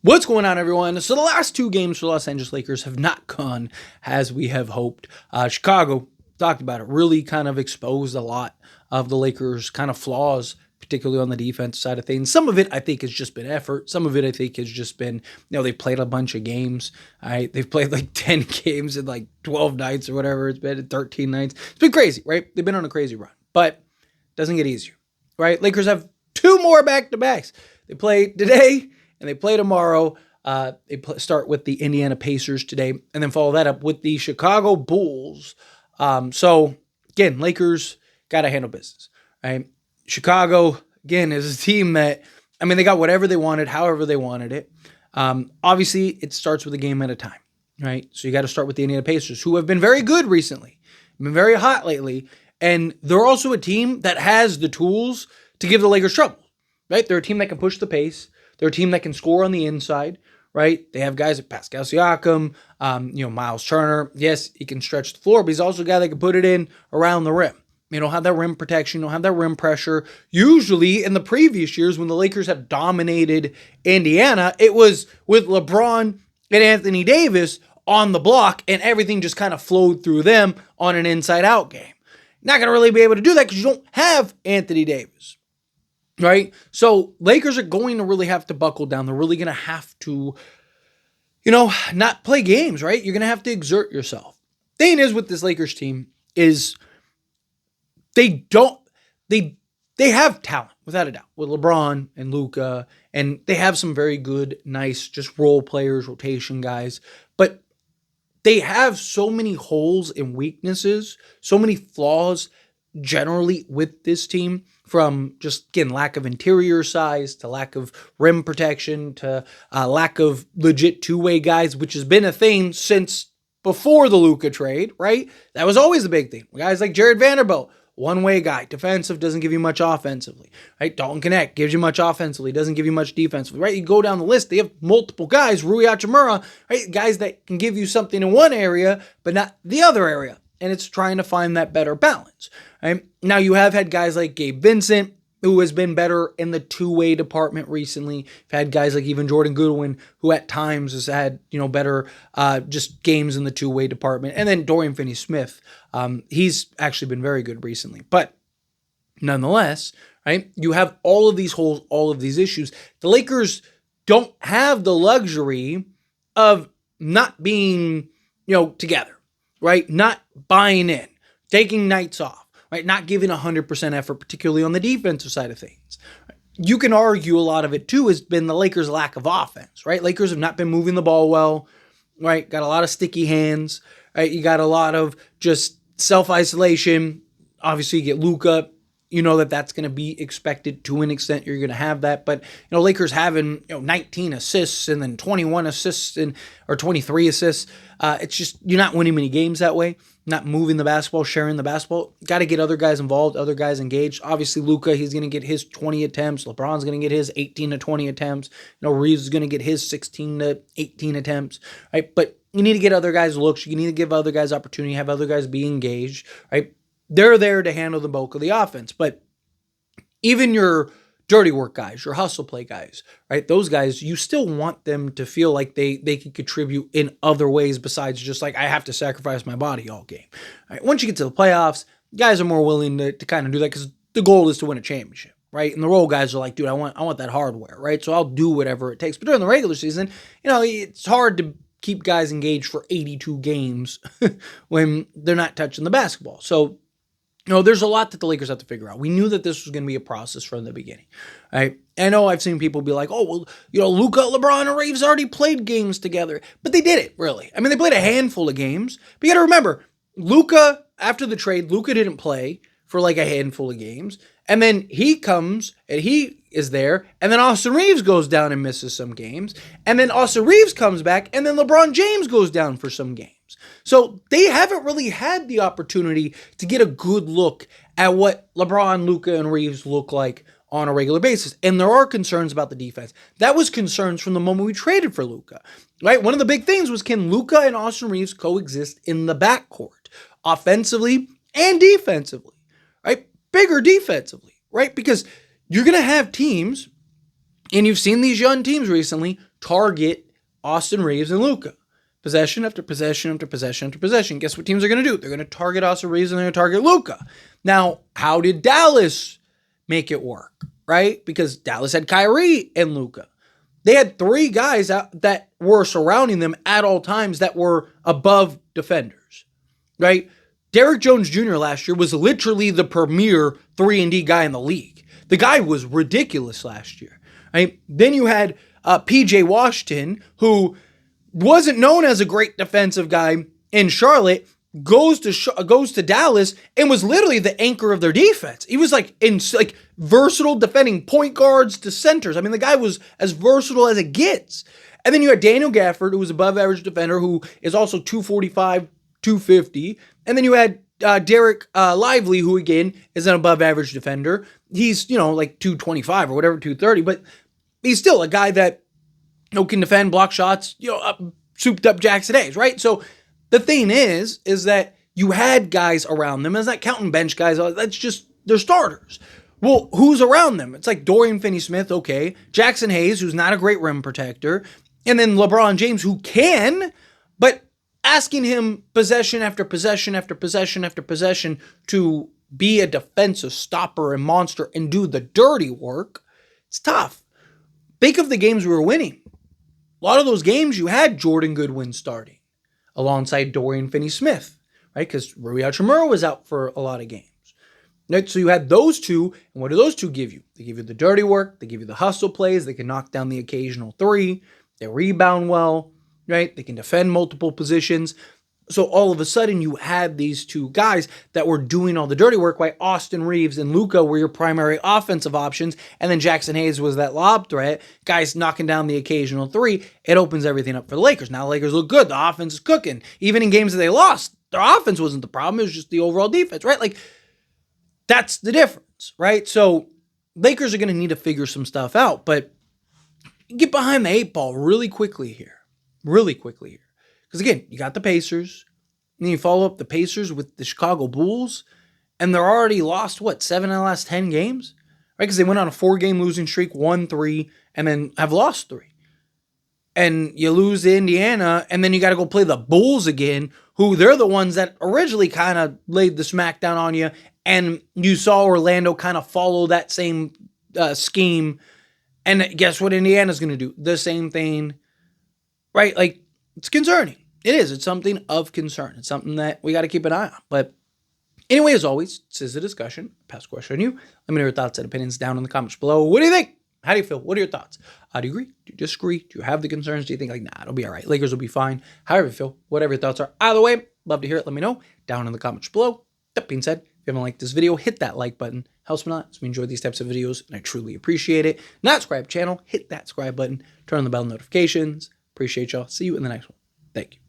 What's going on, everyone? So the last two games for the Los Angeles Lakers have not gone as we have hoped. Chicago, talked about it, really kind of exposed a lot of the Lakers' kind of flaws, particularly on the defense side of things. Some of it, I think, has just been effort. Some of it, I think, has just been, they've played a bunch of games. Right? They've played like 10 games in like 12 nights or whatever it's been, 13 nights. It's been crazy, right? They've been on a crazy run, but it doesn't get easier, right? Lakers have two more back-to-backs. They play today and they play tomorrow. Start with the Indiana Pacers today and then follow that up with the Chicago Bulls. So, again, Lakers got to handle business. Right? Chicago, again, is a team that, they got whatever they wanted, however they wanted it. Obviously, it starts with a game at a time, right? So you got to start with the Indiana Pacers, who have been very good recently, been very hot lately, and they're also a team that has the tools to give the Lakers trouble, right? They're a team that can push the pace. They're a team that can score on the inside, right? They have guys like Pascal Siakam, Miles Turner. Yes, he can stretch the floor, but he's also a guy that can put it in around the rim. You don't have that rim protection, don't have that rim pressure. Usually in the previous years when the Lakers have dominated Indiana, it was with LeBron and Anthony Davis on the block and everything just kind of flowed through them on an inside-out game. Not going to really be able to do that because you don't have Anthony Davis. Right? So Lakers are going to really have to buckle down. They're really going to have to, not play games, right? You're going to have to exert yourself. Thing is with this Lakers team is they have talent, without a doubt, with LeBron and Luka, and they have some very good, nice, just role players, rotation guys, but they have so many holes and weaknesses, so many flaws generally with this team, from just, again, lack of interior size to lack of rim protection to lack of legit two-way guys, which has been a thing since before the Luka trade, right? That was always the big thing. Guys like Jared Vanderbilt, one-way guy, defensive, doesn't give you much offensively, right? Dalton Connect gives you much offensively, doesn't give you much defensively, right? You go down the list, they have multiple guys, Rui Hachimura, right? Guys that can give you something in one area, but not the other area. And it's trying to find that better balance. Right? Now, you have had guys like Gabe Vincent, who has been better in the two-way department recently. You've had guys like even Jordan Goodwin, who at times has had, better just games in the two-way department. And then Dorian Finney-Smith, he's actually been very good recently. But nonetheless, right, you have all of these holes, all of these issues. The Lakers don't have the luxury of not being, together. Right? Not buying in, taking nights off, right? Not giving 100% effort, particularly on the defensive side of things. You can argue a lot of it too has been the Lakers' lack of offense, right? Lakers have not been moving the ball well, right? Got a lot of sticky hands, right? You got a lot of just self-isolation. Obviously, you get Luka. You know that's going to be expected to an extent. You're going to have that. But, Lakers having 19 assists and then 21 assists or 23 assists. It's just you're not winning many games that way. Not moving the basketball, sharing the basketball. Got to get other guys involved, other guys engaged. Obviously, Luka, he's going to get his 20 attempts. LeBron's going to get his 18 to 20 attempts. Reeves is going to get his 16 to 18 attempts. Right? But you need to get other guys looks. You need to give other guys opportunity, have other guys be engaged. Right? They're there to handle the bulk of the offense. But even your dirty work guys, your hustle play guys, right? Those guys, you still want them to feel like they can contribute in other ways besides just like, I have to sacrifice my body all game. All right? Once you get to the playoffs, guys are more willing to kind of do that because the goal is to win a championship, right? And the role guys are like, dude, I want that hardware, right? So I'll do whatever it takes. But during the regular season, it's hard to keep guys engaged for 82 games when they're not touching the basketball. So, there's a lot that the Lakers have to figure out. We knew that this was going to be a process from the beginning. Right? I know I've seen people be like, oh, well, Luka, LeBron, and Reeves already played games together. But they did it, really. They played a handful of games. But you got to remember, Luka, after the trade, Luka didn't play for like a handful of games. And then he comes and he is there. And then Austin Reeves goes down and misses some games. And then Austin Reeves comes back. And then LeBron James goes down for some games. So they haven't really had the opportunity to get a good look at what LeBron, Luka, and Reeves look like on a regular basis. And there are concerns about the defense. That was concerns from the moment we traded for Luka. Right? One of the big things was, can Luka and Austin Reeves coexist in the backcourt, offensively and defensively? Right? Bigger defensively, right? Because you're going to have teams, and you've seen these young teams recently, target Austin Reeves and Luka. Possession after possession after possession after possession. Guess what teams are going to do? They're going to target Austin Reeves and they're going to target Luka. Now, how did Dallas make it work, right? Because Dallas had Kyrie and Luka. They had 3 guys that were surrounding them at all times that were above defenders, right? Derrick Jones Jr. last year was literally the premier 3-and-D guy in the league. The guy was ridiculous last year, right? Then you had P.J. Washington, who wasn't known as a great defensive guy in Charlotte, goes to Dallas and was literally the anchor of their defense. He was like versatile defending point guards to centers. I mean, the guy was as versatile as it gets. And then you had Daniel Gafford, who was above average defender, who is also 245, 250. And then you had Derek Lively, who again is an above average defender. He's, like 225 or whatever, 230, but he's still a guy that can defend, block shots, souped up Jackson Hayes, right? So the thing is that you had guys around them. It's not counting bench guys. That's just, they're starters. Well, who's around them? It's like Dorian Finney-Smith, okay. Jackson Hayes, who's not a great rim protector. And then LeBron James, who can, but asking him possession after possession after possession after possession to be a defensive stopper and monster and do the dirty work, it's tough. Think of the games we were winning. A lot of those games you had Jordan Goodwin starting alongside Dorian Finney-Smith, right? Because Rui Hachimura was out for a lot of games. Right? So you had those two, and what do those two give you? They give you the dirty work, they give you the hustle plays, they can knock down the occasional 3, they rebound well, right? They can defend multiple positions. So all of a sudden you had these 2 guys that were doing all the dirty work, while Austin Reeves and Luka were your primary offensive options, and then Jackson Hayes was that lob threat, guys knocking down the occasional 3. It opens everything up for the Lakers. Now the Lakers look good. The offense is cooking. Even in games that they lost, their offense wasn't the problem. It was just the overall defense, right? Like, that's the difference, right? So Lakers are going to need to figure some stuff out, but get behind the 8 ball really quickly here. Because again, you got the Pacers, and then you follow up the Pacers with the Chicago Bulls, and they're already lost, 7 in the last 10 games? Right? Because they went on a 4-game losing streak, won 3, and then have lost 3. And you lose to Indiana, and then you got to go play the Bulls again, who they're the ones that originally kind of laid the smackdown on you, and you saw Orlando kind of follow that same scheme, and guess what Indiana's going to do? The same thing, right? Like, it's concerning. It is. It's something of concern. It's something that we got to keep an eye on. But anyway, as always, this is a discussion. Pass the question on you. Let me know your thoughts and opinions down in the comments below. What do you think? How do you feel? What are your thoughts? Do you agree? Do you disagree? Do you have the concerns? Do you think nah, it'll be all right. Lakers will be fine. However you feel, whatever your thoughts are. Either way, love to hear it. Let me know down in the comments below. That being said, if you haven't liked this video, hit that like button. Helps me a lot. So we enjoy these types of videos, and I truly appreciate it. Not subscribe channel, hit that subscribe button. Turn on the bell notifications. Appreciate y'all. See you in the next one. Thank you.